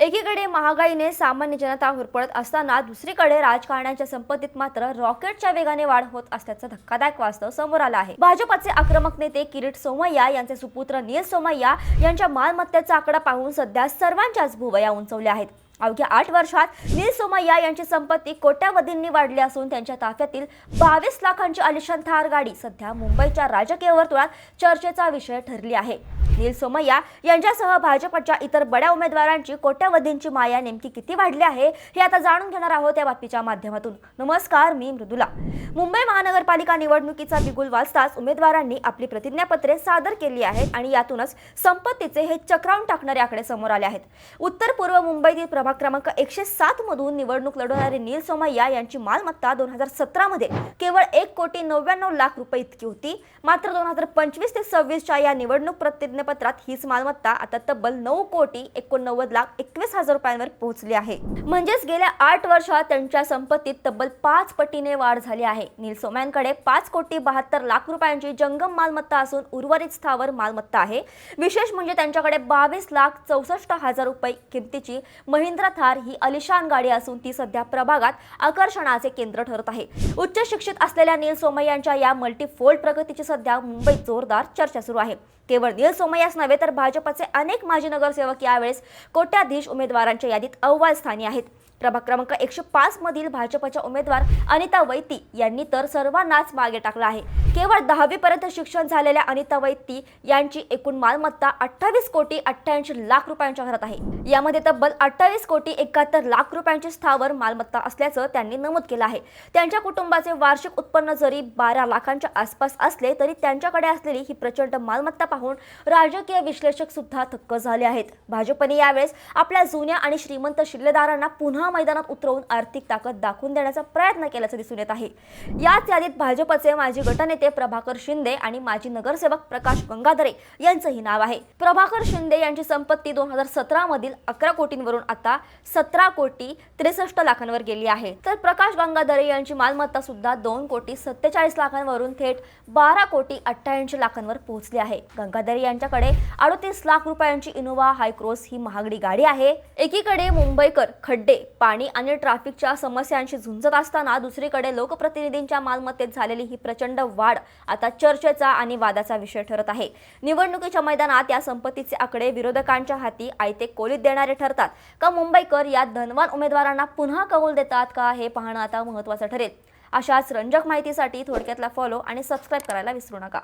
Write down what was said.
एकीकडे महागाईने सामान्य जनता होरपळत असताना दुसरीकडे राजकारण्यांच्या संपत्तीत मात्र रॉकेटच्या वेगाने वाढ होत असल्याचं धक्कादायक वास्तव समोर आलं आहे। भाजपचे आक्रमक नेते किरीट सोमय्या यांचे सुपुत्र नील सोमय्या यांच्या मालमत्तेचा आकडा पाहून सध्या सर्वांच्याच भुवया उंचावल्या आहेत। अवघ्या 8 वर्षात नील सोमय्या यांची संपत्ती कोट्यावधींनी वाढली असून त्यांच्या ताफ्यातील 22 लाखांची आलिशान थार गाडी सध्या मुंबईच्या राजकीय वर्तुळात चर्चेचा विषय ठरली आहे। नील सोमय्या यांच्यासह भाजपच्या इतर बड्या उमेदवारांची कोट्यावधींची माया नेमकी किती वाढली आहे हे आता जाणून घेणार आहोत या बातमीच्या माध्यमातून। नमस्कार, मी मृदुला। मुंबई महानगरपालिका निवडणुकीचा बिगुल वाजताच उमेदवारांनी आपली प्रतिज्ञापत्रे सादर केली आहेत आणि यातूनच संपत्तीचे हे चक्रावून टाकणारे आकडे समोर आले आहेत। उत्तर पूर्व मुंबईतील प्रभाग क्रमांक 107 मधून निवडणूक लढवणारे नील सोमय्या यांची मालमत्ता 2017 मध्ये केवळ 1,99,00,000 रुपये इतकी होती। मात्र 2025 ते 26च्या या निवडणूक प्रतिज्ञापत्रात हीच मालमत्ता आता तब्बल 9,89,21,000 रुपयांवर पोहोचली आहे। म्हणजेच गेल्या 8 वर्षात त्यांच्या संपत्तीत तब्बल 5 पटीने वाढ झाली आहे। नील सोमय्यांकडे 5,72,00,000 रुपयांची जंगम मालमत्ता असून उर्वरित स्थावर मालमत्ता आहे। विशेष म्हणजे त्यांच्याकडे 22,64,000 रुपये किमतीची महिंद्रा थार ही आलिशान गाडी असून ती सध्या प्रभागात आकर्षणाचे केंद्र ठरत आहे। उच्च शिक्षित असलेल्या नील सोमय्यांच्या या मल्टीफोल्ड प्रगतीची सध्या मुंबईत जोरदार चर्चा सुरू आहे। केवळ नील सोमय्याच नव्हे तर भाजपचे अनेक माजी नगरसेवक यावेळेस कोट्याधीश उमेदवारांच्या यादीत अव्वल स्थानी आहेत। प्रभाग क्रमांक 105 मधील भाजपच्या उमेदवार अनिता वैती यांनी तर सर्वांनाच मागे टाकला आहे। केवळ 10वी पर्यंत शिक्षण झालेल्या अनिता वैती यांची एकूण मालमत्ता 28,88,00,000 रुपयांच्या घरात आहे। यामध्ये तब्बल 28,71,00,000 रुपयांची स्थावर मालमत्ता असल्याचं त्यांनी नमूद केलं आहे। त्यांच्या कुटुंबाचे वार्षिक उत्पन्न जरी 12 लाखांच्या आसपास असले तरी त्यांच्याकडे असलेली ही प्रचंड मालमत्ता पाहून राजकीय विश्लेषक सुद्धा थक्क झाले आहेत। भाजपने यावेळेस आपल्या जुन्या आणि श्रीमंत शिल्लेदारांना पुन्हा मैदानात उतरवून आर्थिक ताकद दाखवून देण्याचा प्रयत्न केल्याचं दिसून येत आहे। याच यादीत भाजपचे माजी गटनेते प्रभाकर शिंदे आणि माजी नगरसेवक प्रकाश गंगाधरे यांचंही नाव आहे। प्रभाकर शिंदे यांची संपत्ती 2017 मधील 11 कोटींवरून आता 17,63,00,000 गेली आहे। तर प्रकाश गंगाधरे यांची मालमत्ता सुद्धा 2,47,00,000 थेट 12,88,00,000 पोहोचली आहे। गंगाधरे यांच्याकडे 38,00,000 रुपयांची इनोव्हा हायक्रॉस ही महागडी गाडी आहे। एकीकडे मुंबईकर खड्डे, पाणी आणि ट्रॅफिकच्या समस्यांशी झुंजत असताना दुसरीकडे लोकप्रतिनिधींच्या मालमत्तेत झालेली ही प्रचंड वाढ आता चर्चेचा आणि वादाचा विषय ठरत आहे। निवडणुकीच्या मैदानात या संपत्तीचे आकडे विरोधकांच्या हाती आयते कोलीत देणारे ठरतात का मुंबईकर या धनवान उमेदवारांना पुन्हा कौल देतात का हे पाहणं आता महत्त्वाचं ठरेल। अशाच रंजक माहितीसाठी थोडक्यातला फॉलो आणि सबस्क्राईब करायला विसरू नका।